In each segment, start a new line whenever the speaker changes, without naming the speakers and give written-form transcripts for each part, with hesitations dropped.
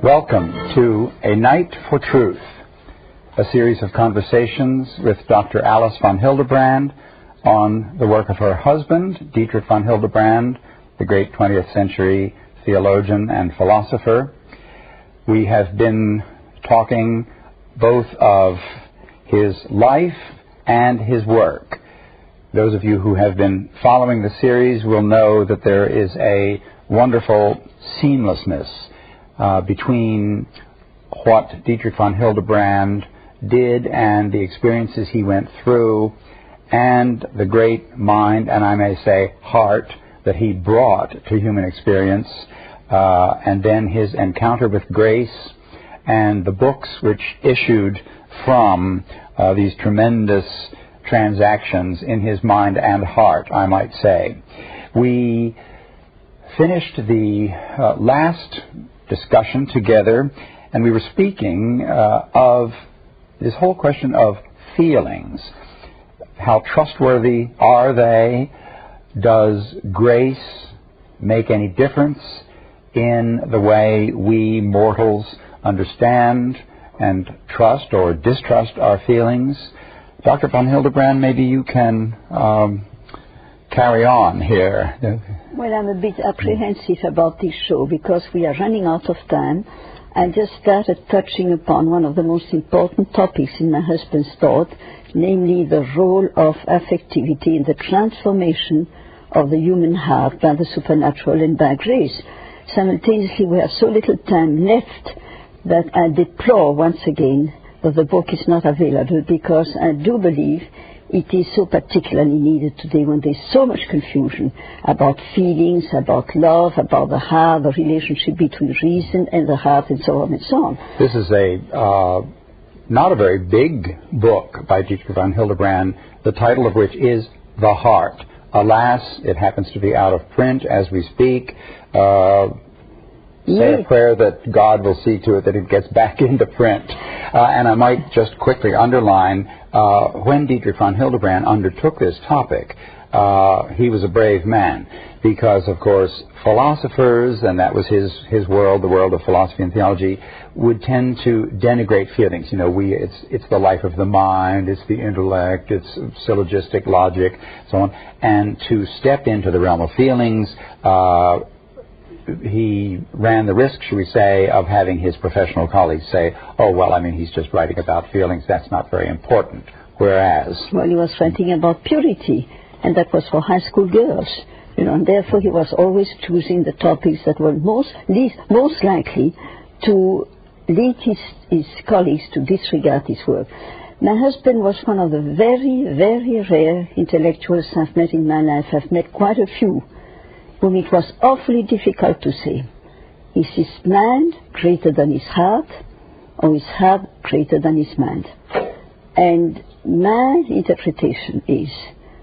Welcome to A Night for Truth, a series of conversations with Dr. Alice von Hildebrand on the work of her husband, Dietrich von Hildebrand, the great 20th century theologian and philosopher. We have been talking both of his life and his work. Those of you who have been following the series will know that there is a wonderful seamlessness between what Dietrich von Hildebrand did and the experiences he went through and the great mind, and I may say heart, that he brought to human experience, and then his encounter with grace and the books which issued from these tremendous transactions in his mind and heart, I might say. We finished the last discussion together, and we were speaking of this whole question of feelings. How trustworthy are they? Does grace make any difference in the way we mortals understand and trust or distrust our feelings? Dr. von Hildebrand, maybe you can carry on here.
Well, I'm a bit apprehensive about this show because we are running out of time. I just started touching upon one of the most important topics in my husband's thought, namely the role of affectivity in the transformation of the human heart by the supernatural and by grace. Simultaneously, we have so little time left that I deplore once again that the book is not available, because I do believe it is so particularly needed today when there's so much confusion about feelings, about love, about the heart, the relationship between reason and the heart, and so on and so on.
This is not a very big book by Dietrich von Hildebrand, the title of which is The Heart. Alas, it happens to be out of print as we speak. Say a prayer that God will see to it that it gets back into print. And I might just quickly underline, when Dietrich von Hildebrand undertook this topic, he was a brave man, because, of course, philosophers, and that was his world, the world of philosophy and theology, would tend to denigrate feelings. You know, it's the life of the mind, it's the intellect, it's syllogistic logic, so on. And to step into the realm of feelings, he ran the risk, should we say, of having his professional colleagues say, oh, well, I mean, he's just writing about feelings, that's not very important. Whereas... Well,
he was writing about purity, and that was for high school girls. You know, and therefore he was always choosing the topics that were most likely to lead his colleagues to disregard his work. My husband was one of the very, very rare intellectuals I've met in my life. I've met quite a few whom it was awfully difficult to say, is his mind greater than his heart, or his heart greater than his mind? And my interpretation is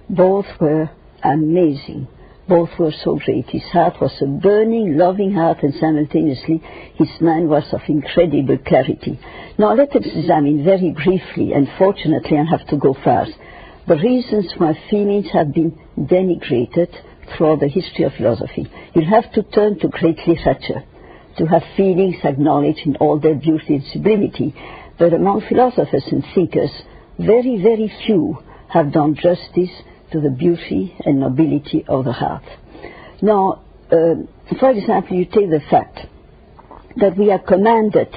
both were amazing. Both were so great. His heart was a burning, loving heart, and simultaneously his mind was of incredible clarity. Now let us examine very briefly, and fortunately I have to go fast, the reasons why feelings have been denigrated throughout the history of philosophy. You'll have to turn to great literature to have feelings acknowledged in all their beauty and sublimity. But among philosophers and thinkers, very, very few have done justice to the beauty and nobility of the heart. Now, for example, you take the fact that we are commanded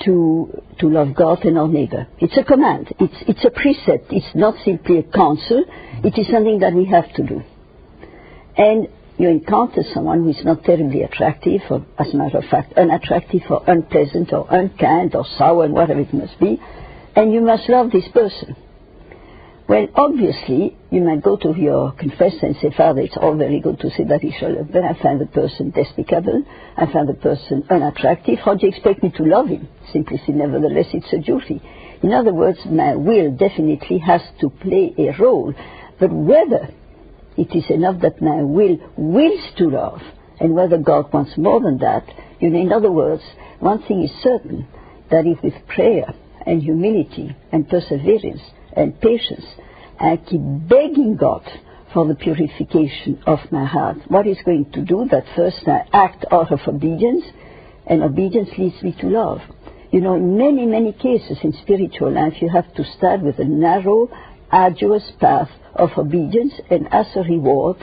to love God and our neighbor. It's a command. It's a precept. It's not simply a counsel. It is something that we have to do. And you encounter someone who is not terribly attractive, or as a matter of fact, unattractive or unpleasant or unkind or sour and whatever it must be, and you must love this person. Well, obviously, you might go to your confessor and say, Father, it's all very good to say that he shall love, but I find the person despicable, I find the person unattractive. How do you expect me to love him? Simply say, nevertheless, it's a duty. In other words, my will definitely has to play a role, but whether it is enough that my will wills to love, and whether God wants more than that, you know, in other words, one thing is certain, that if with prayer and humility and perseverance and patience I keep begging God for the purification of my heart, what is going to do that? First I act out of obedience, And obedience leads me to love. You know, in many, many cases in spiritual life, you have to start with a narrow, arduous path of obedience, and as a reward,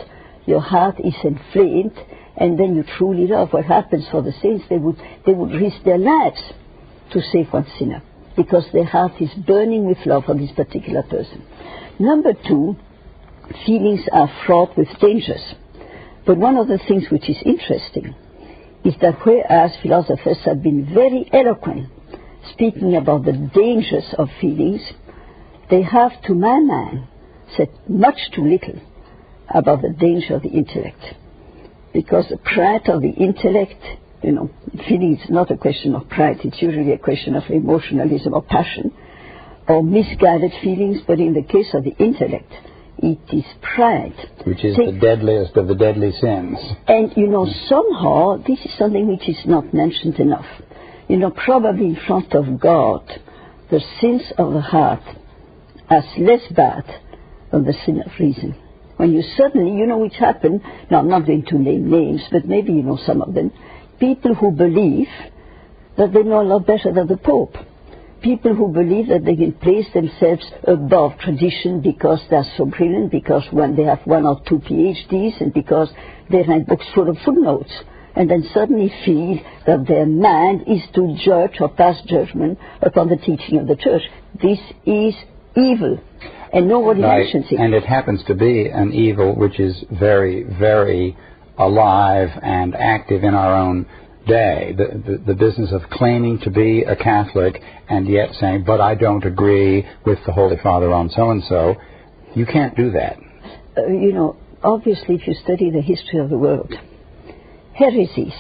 your heart is inflamed, and then you truly love. What happens for the saints, they would risk their lives to save one sinner, because their heart is burning with love for this particular person. Number two, feelings are fraught with dangers. But one of the things which is interesting is that whereas philosophers have been very eloquent speaking about the dangers of feelings, they have, to my mind, said much too little about the danger of the intellect. Because the pride of the intellect, you know, feeling is not a question of pride, it's usually a question of emotionalism or passion, or misguided feelings, but in the case of the intellect, it is pride.
Which is the deadliest of the deadly sins.
And, you know, somehow, this is something which is not mentioned enough. You know, probably in front of God, the sins of the heart are less bad than the sin of reason. When you suddenly, you know, which happened, now I'm not going to name names, but maybe you know some of them, people who believe that they know a lot better than the Pope. People who believe that they can place themselves above tradition because they're so brilliant, because when they have 1 or 2 PhDs, and because they write books full of footnotes, and then suddenly feel that their mind is to judge or pass judgment upon the teaching of the Church. This is evil, and nobody mentions it.
And it happens to be an evil which is very, very alive and active in our own day. The business of claiming to be a Catholic and yet saying, but I don't agree with the Holy Father on so-and-so. You can't do that.
You know, obviously if you study the history of the world, heresies,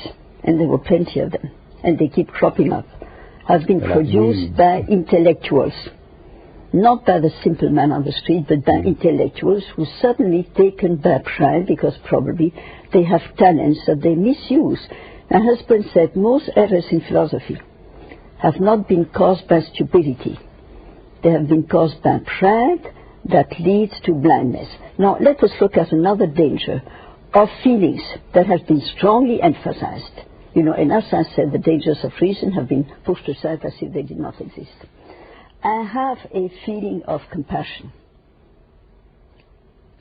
and there were plenty of them, and they keep cropping up, have been produced by intellectuals. Not by the simple man on the street, but by intellectuals who suddenly taken by pride, because probably they have talents that they misuse. My husband said most errors in philosophy have not been caused by stupidity. They have been caused by pride that leads to blindness. Now let us look at another danger of feelings that have been strongly emphasized. You know, and as I said, the dangers of reason have been pushed aside as if they did not exist. I have a feeling of compassion,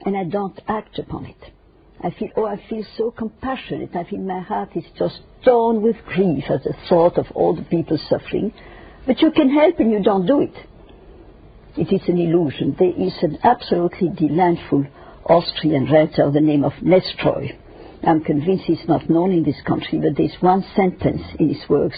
and I don't act upon it. I feel so compassionate. I feel my heart is just torn with grief at the thought of all the people suffering. But you can help and you don't do it. It is an illusion. There is an absolutely delightful Austrian writer of the name of Nestroy. I'm convinced he's not known in this country, but there's one sentence in his works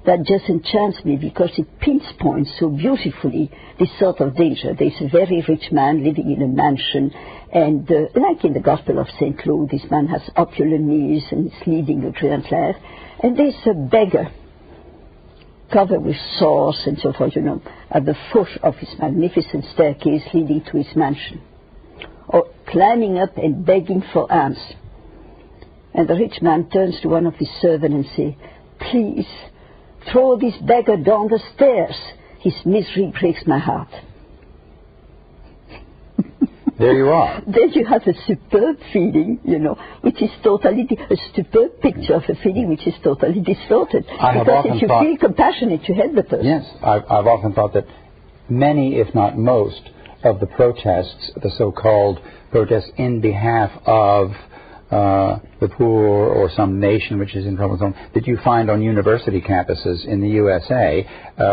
that just enchants me because it pinpoints so beautifully this sort of danger. There's a very rich man living in a mansion, and like in the Gospel of St. Luke, this man has opulent meals and is leading a brilliant life. And there's a beggar covered with sores and so forth, you know, at the foot of his magnificent staircase leading to his mansion, or climbing up and begging for alms. And the rich man turns to one of his servants and says, "Please, throw this beggar down the stairs. His misery breaks my heart."
There you are.
Then you have a superb feeling, you know, which is totally, a superb picture of a feeling which is totally distorted. Because if you feel compassionate, you help the person.
Yes, I've often thought that many, if not most, of the protests, the so-called protests in behalf of the poor or some nation which is in trouble zone, that you find on university campuses in the USA.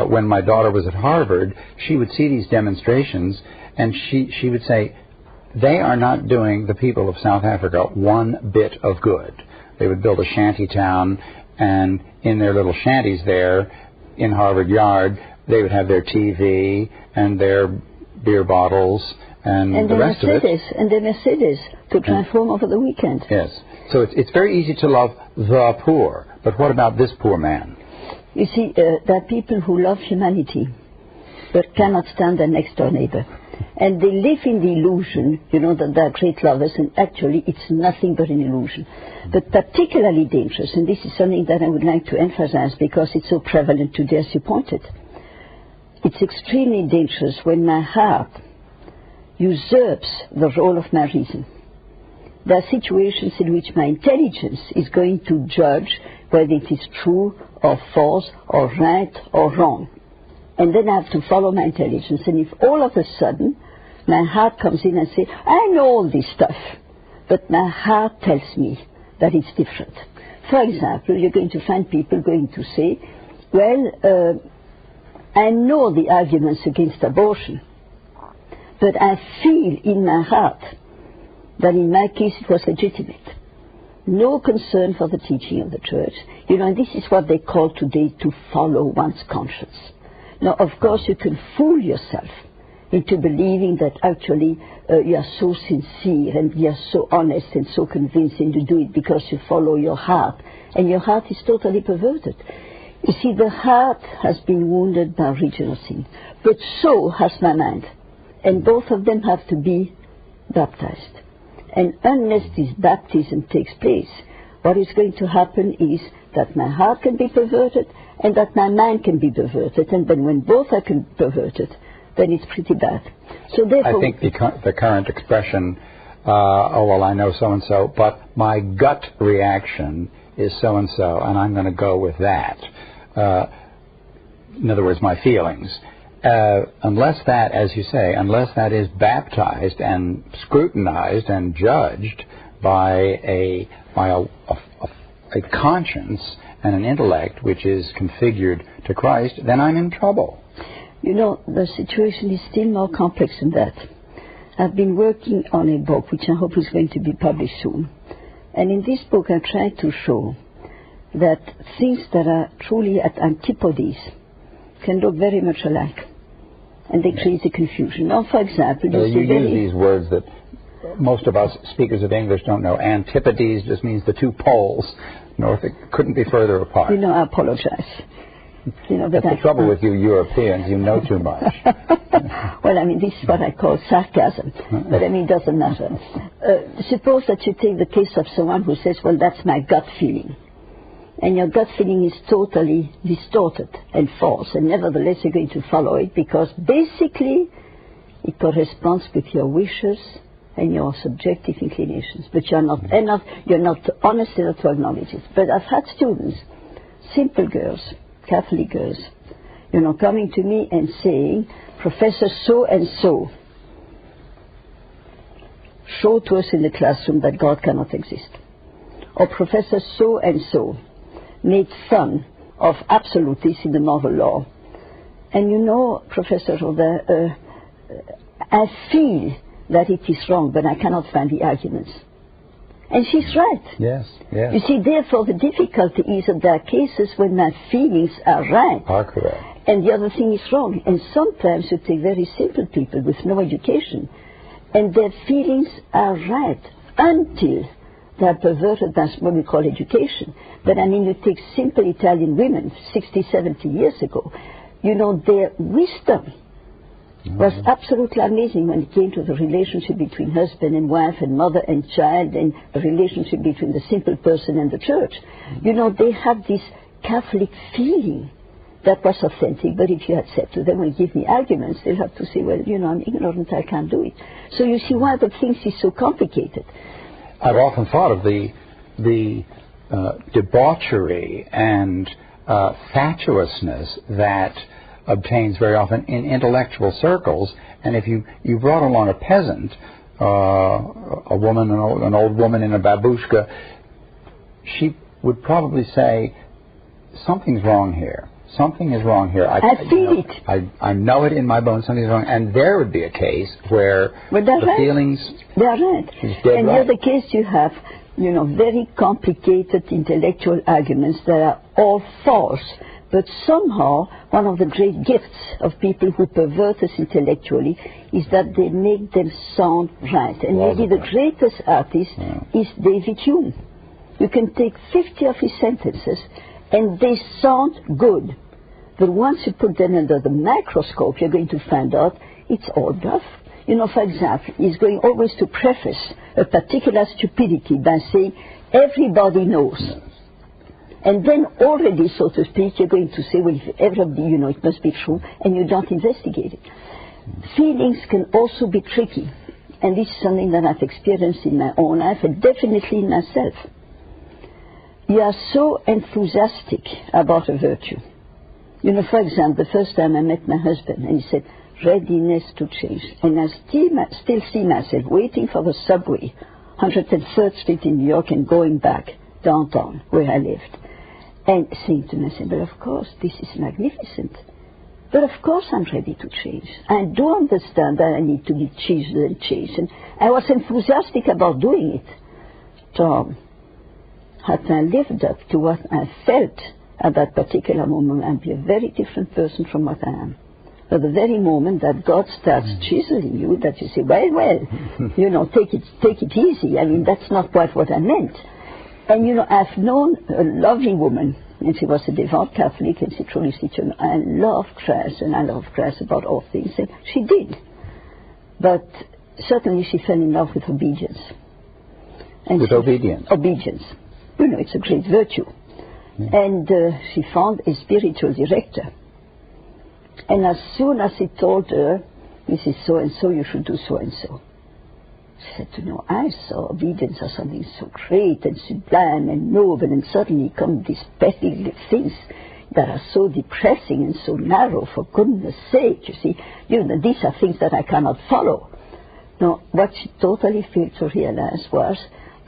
When my daughter was at Harvard, she would see these demonstrations and she would say, they are not doing the people of South Africa one bit of good. They would build a shanty town, and in their little shanties there in Harvard Yard, they would have their TV and their beer bottles and the rest of it.
And the Mercedes to drive home over the weekend.
Yes. So it's very easy to love the poor. But what about this poor man?
You see, there are people who love humanity but cannot stand their next door neighbor. And they live in the illusion, you know, that they are great lovers, and actually it's nothing but an illusion. But particularly dangerous, and this is something that I would like to emphasize because it's so prevalent today, as you pointed. It's extremely dangerous when my heart usurps the role of my reason. There are situations in which my intelligence is going to judge whether it is true or false or right or wrong. And then I have to follow my intelligence. And if all of a sudden my heart comes in and says, I know all this stuff, but my heart tells me that it's different. For example, you're going to find people going to say, well, I know the arguments against abortion, but I feel in my heart that in my case it was legitimate. No concern for the teaching of the church. You know, and this is what they call today to follow one's conscience. Now, of course, you can fool yourself into believing that actually you are so sincere and you are so honest and so convincing to do it because you follow your heart. And your heart is totally perverted. You see, the heart has been wounded by original sin, but so has my mind. And both of them have to be baptized. And unless this baptism takes place, what is going to happen is that my heart can be perverted and that my mind can be perverted. And then when both are perverted, then it's pretty bad. So therefore,
I think the current expression, oh, well, I know so-and-so, but my gut reaction is so-and-so, and I'm going to go with that. In other words, my feelings. Unless that, as you say, unless that is baptized and scrutinized and judged by a conscience and an intellect which is configured to Christ, then I'm in trouble.
You know, the situation is still more complex than that. I've been working on a book which I hope is going to be published soon. And in this book I try to show that things that are truly at antipodes can look very much alike. And they create a confusion. Now, for example,
you use these words that most of us speakers of English don't know. Antipodes just means the two poles. North, it couldn't be further apart.
You know, I apologize. You know,
that's the trouble with you Europeans. You know too much.
Well, I mean, this is what I call sarcasm. But, I mean, it doesn't matter. Suppose that you take the case of someone who says, well, that's my gut feeling. And your gut feeling is totally distorted and false, and nevertheless you're going to follow it because basically it corresponds with your wishes and your subjective inclinations. But you're not honest enough to acknowledge it. But I've had students, simple girls, Catholic girls, you know, coming to me and saying, Professor so-and-so showed to us in the classroom that God cannot exist. Or Professor so-and-so made fun of absolutists in the moral law. And you know, Professor Rodin, I feel that it is wrong, but I cannot find the arguments. And she's right.
Yes, yes.
You see, therefore, the difficulty is that there are cases when my feelings are right.
Are correct.
And the other thing is wrong. And sometimes you take very simple people with no education, and their feelings are right until they are perverted by what we call education. But I mean, you take simple Italian women 60, 70 years ago, you know, their wisdom was absolutely amazing when it came to the relationship between husband and wife and mother and child and the relationship between the simple person and the church. You know, they had this Catholic feeling that was authentic, but if you had said to them, well, give me arguments, they'll have to say, well, you know, I'm ignorant, I can't do it. So you see why the thing is so complicated.
I've often thought of the debauchery and fatuousness that obtains very often in intellectual circles, and if you brought along a peasant, a woman, an old woman in a babushka, she would probably say, something's wrong here. Something is wrong here. I feel it. I know it in my bones. Something's wrong. And there would be a case where the feelings...
They're right. And the other case you have, you know, very complicated intellectual arguments that are all false. But somehow, one of the great gifts of people who pervert us intellectually is that they make them sound right. And maybe the greatest artist is David Hume. You can take 50 of his sentences and they sound good. But once you put them under the microscope, you're going to find out it's all bluff. You know, for example, he's going always to preface a particular stupidity by saying, everybody knows. And then already, so to speak, you're going to say, well, if everybody, you know, it must be true, and you don't investigate it. Feelings can also be tricky. And this is something that I've experienced in my own life and definitely in myself. You are so enthusiastic about a virtue. You know, for example, the first time I met my husband, and he said, readiness to change. And I still see myself waiting for the subway, 103rd Street in New York, and going back downtown where I lived. And saying to myself, but of course, this is magnificent. But of course I'm ready to change. I do understand that I need to be changed and changed. And I was enthusiastic about doing it. Tom, had I lived up to what I felt at that particular moment, I'd be a very different person from what I am. At the very moment that God starts chiseling you, that you say, well, you know, take it easy. I mean, that's not quite what I meant. And, you know, I've known a lovely woman, and she was a devout Catholic, and she truly said, you know, I love Christ, and I love Christ about all things. And she did. But certainly she fell in love with obedience. And
with obedience?
Obedience. You know, it's a great virtue. Yeah. And she found a spiritual director. And as soon as he told her, Mrs. So-and-so, you should do so-and-so. She said, you know, I saw obedience as something so great and sublime and noble, and suddenly come these petty things that are so depressing and so narrow, for goodness sake, you see. You know, these are things that I cannot follow. No, what she totally failed to realize was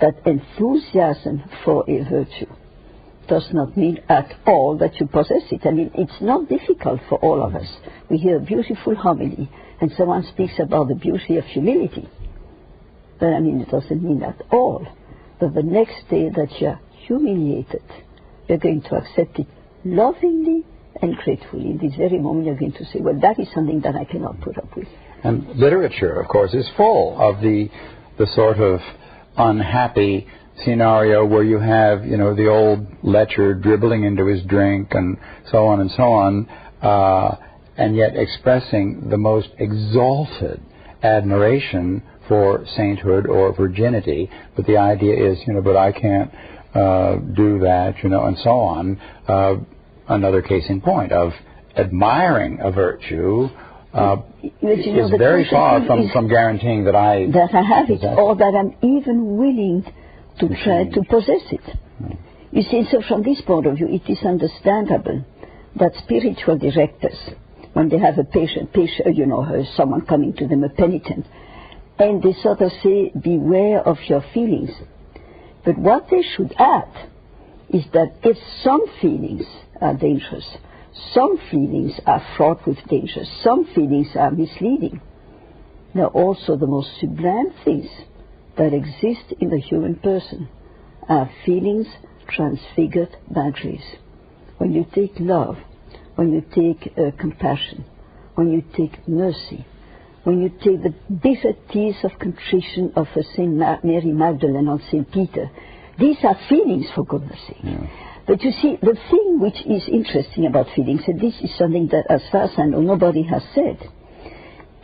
that enthusiasm for a virtue does not mean at all that you possess it. I mean, it's not difficult for all of us. We hear a beautiful homily, and someone speaks about the beauty of humility. But I mean, it doesn't mean at all that the next day that you're humiliated, you're going to accept it lovingly and gratefully. In this very moment, you're going to say, well, that is something that I cannot put up with.
And literature, of course, is full of the sort of unhappy scenario where you have, you know, the old lecher dribbling into his drink and so on, and yet expressing the most exalted admiration for sainthood or virginity. But the idea is, you know, but I can't do that, you know, and so on. Another case in point of admiring a virtue is very far from guaranteeing that I
have it, or that I'm even willing to try to possess it. You see, so from this point of view, it is understandable that spiritual directors, when they have a patient, you know, someone coming to them, a penitent, and they sort of say, beware of your feelings. But what they should add is that if some feelings are dangerous, some feelings are fraught with danger, some feelings are misleading, there are also the most sublime things that exist in the human person are feelings transfigured by grace. When you take love, when you take compassion, when you take mercy, when you take the bitter tears of contrition of St. Mary Magdalene on St. Peter, these are feelings, for goodness sake. Yeah. But you see, the thing which is interesting about feelings, and this is something that, as far as I know, nobody has said.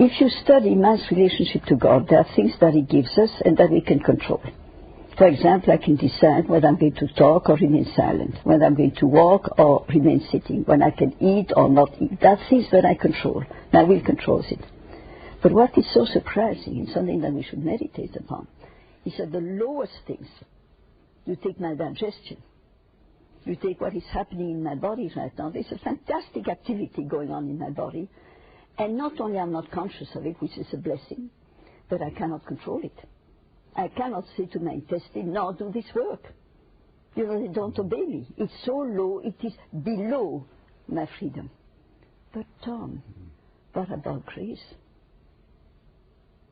If you study man's relationship to God, there are things that he gives us and that we can control. For example, I can decide whether I'm going to talk or remain silent, whether I'm going to walk or remain sitting, when I can eat or not eat. There are things that I control. My will controls it. But what is so surprising, and something that we should meditate upon, is that the lowest things, you take my digestion, you take what is happening in my body right now. There's a fantastic activity going on in my body, and not only I'm not conscious of it, which is a blessing, but I cannot control it. I cannot say to my intestine, no, do this work. You know, they don't obey me. It's so low, it is below my freedom. But Tom, what about grace?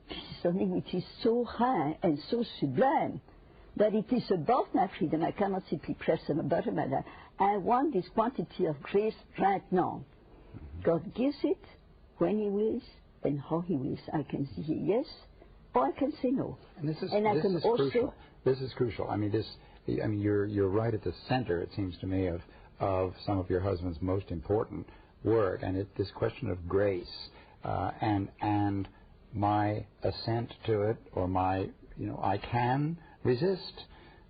This is something which is so high and so sublime that it is above my freedom. I cannot simply press a button like that. I want this quantity of grace right now. God gives it when he wills and how he wills. I can say yes or I can say no.
And this is crucial. This is crucial. I mean, you're right at the center, it seems to me, of some of your husband's most important work, and this question of grace and my assent to it, or my, you know, I can resist.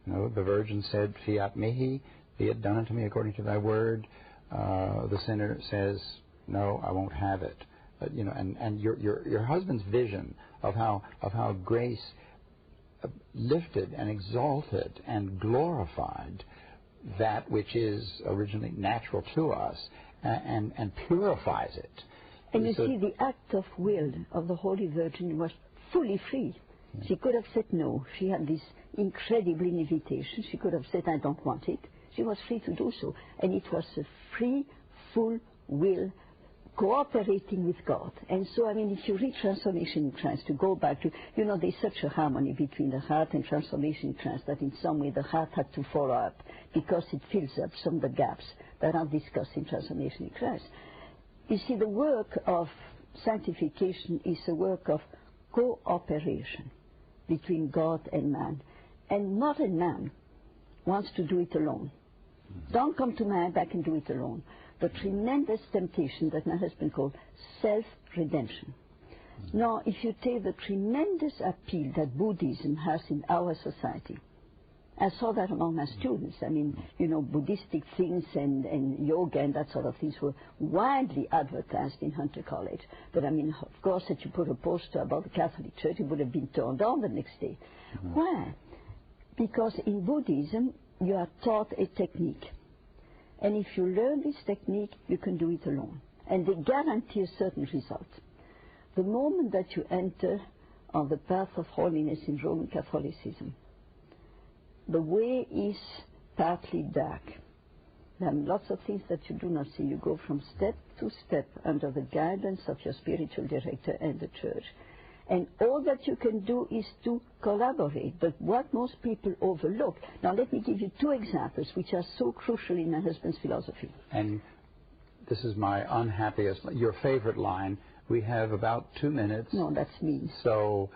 You know, the Virgin said, "Fiat mihi, be it done unto me according to thy word." The sinner says, "No, I won't have it." and your husband's vision of how grace lifted and exalted and glorified that which is originally natural to us and purifies it.
And you see, the act of will of the Holy Virgin was fully free. She could have said no. She had this incredible invitation. She could have said, I don't want it. She was free to do so. And it was a free, full will cooperating with God. And so, I mean, if you read Transformation in Trance, to go back to, there's such a harmony between the heart and Transformation in Trance that in some way the heart had to follow up because it fills up some of the gaps that are discussed in Transformation in Trance. You see, the work of sanctification is a work of cooperation between God and man. And modern man wants to do it alone. Don't come to man back and do it alone. The tremendous temptation that now has been called self-redemption. Now, if you take the tremendous appeal that Buddhism has in our society, I saw that among my students. I mean, Buddhistic things and yoga and that sort of things were widely advertised in Hunter College. But I mean, of course, if you put a poster about the Catholic Church, it would have been torn down the next day. Why? Because in Buddhism, you are taught a technique. And if you learn this technique, you can do it alone. And they guarantee a certain result. The moment that you enter on the path of holiness in Roman Catholicism, the way is partly dark. There are lots of things that you do not see. You go from step to step under the guidance of your spiritual director and the church. And all that you can do is to collaborate. But what most people overlook... Now, let me give you two examples which are so crucial in my husband's philosophy.
And this is my unhappiest... Your favorite line, we have about 2 minutes.
No, that's mean.
So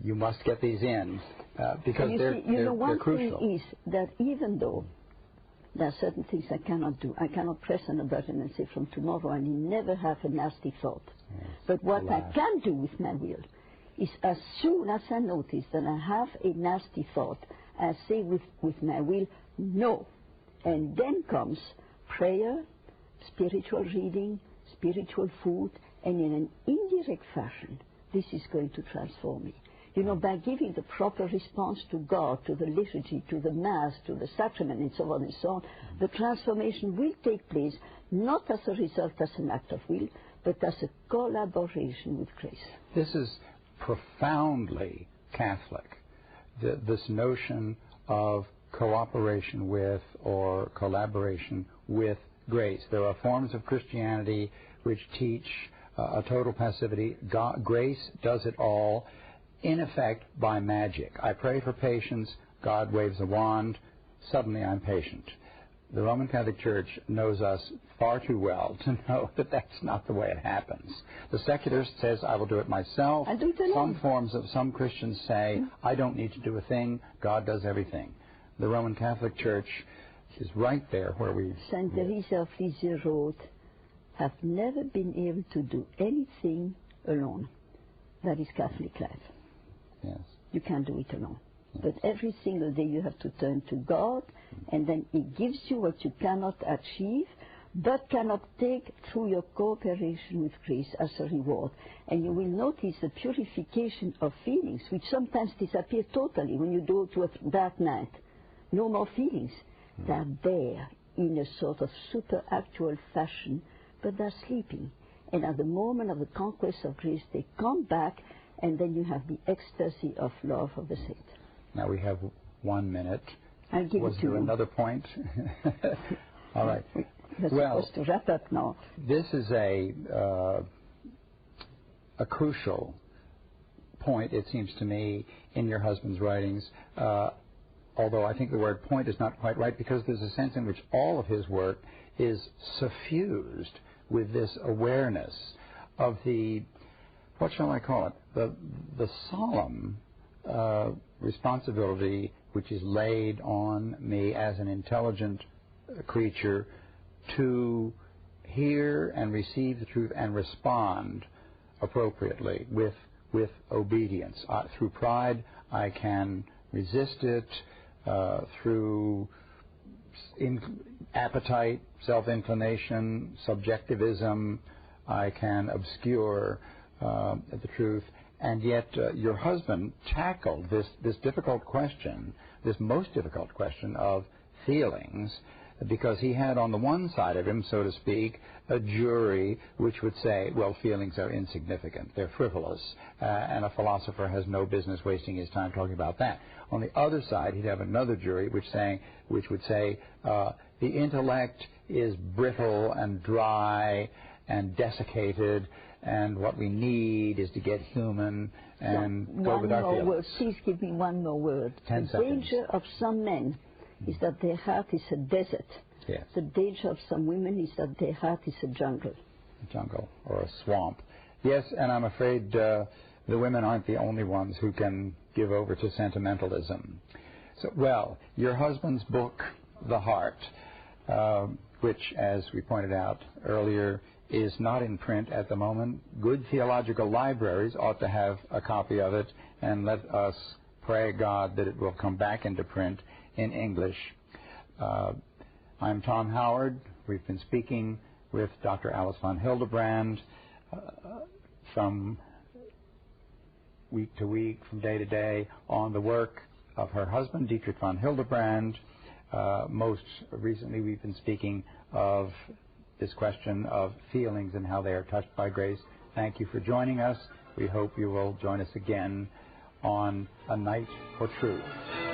you must get these in because they're
one
crucial.
Thing is that even though there are certain things I cannot do, I cannot press on a button and say from tomorrow I need never have a nasty thought. Yes, but what I can do with my will is as soon as I notice that I have a nasty thought, I say with my will, no. And then comes prayer, spiritual reading, spiritual food, and in an indirect fashion, this is going to transform me. By giving the proper response to God, to the liturgy, to the Mass, to the sacrament, and so on and so on, the transformation will take place not as a result as an act of will, but as a collaboration with grace.
This is profoundly Catholic, this notion of cooperation with or collaboration with grace. There are forms of Christianity which teach a total passivity. Grace does it all, in effect, by magic. I pray for patience, God waves a wand, suddenly I'm patient. The Roman Catholic Church knows us far too well to know that that's not the way it happens. The secularist says, I will do it myself.
I do it alone.
Some Christians say, I don't need to do a thing, God does everything. The Roman Catholic Church is right there where we...
Saint Teresa of Lisieux wrote, have never been able to do anything alone. That is Catholic life.
Yes.
You can't do it alone.
Yes.
But every single day you have to turn to God, and then He gives you what you cannot achieve, but cannot take through your cooperation with grace as a reward. And you will notice the purification of feelings, which sometimes disappear totally when you go to a dark night. No more feelings. They're there in a sort of super-actual fashion, but they're sleeping. And at the moment of the conquest of grace, they come back, and then you have the ecstasy of love of the saint.
Now we have 1 minute.
I'll give
Was
it to
there
you.
another point? All right.
We're supposed to wrap up now.
This is a crucial point, it seems to me, in your husband's writings. Although I think the word point is not quite right, because there's a sense in which all of his work is suffused with this awareness of the, what shall I call it, the solemn responsibility which is laid on me as an intelligent creature to hear and receive the truth and respond appropriately with obedience. Through pride, I can resist it. Through appetite, self-inclination, subjectivism, I can obscure the truth. And yet your husband tackled this difficult question, this most difficult question of feelings, because he had on the one side of him, so to speak, a jury which would say, well, feelings are insignificant, they're frivolous, and a philosopher has no business wasting his time talking about that. On the other side, he'd have another jury which would say the intellect is brittle and dry and desiccated, and what we need is to get human and go with our feelings.
Word. Please give me one more word.
10
the
seconds.
danger of some men is that their heart is a desert.
Yes.
The danger of some women is that their heart is a jungle.
A jungle or a swamp. Yes, and I'm afraid the women aren't the only ones who can give over to sentimentalism. So, well, your husband's book, The Heart, which, as we pointed out earlier, is not in print at the moment. Good theological libraries ought to have a copy of it, and let us pray God that it will come back into print in English. I'm Tom Howard. We've been speaking with Dr. Alice von Hildebrand from week to week, from day to day, on the work of her husband, Dietrich von Hildebrand. Most recently, we've been speaking of this question of feelings and how they are touched by grace. Thank you for joining us. We hope you will join us again on A Night for Truth.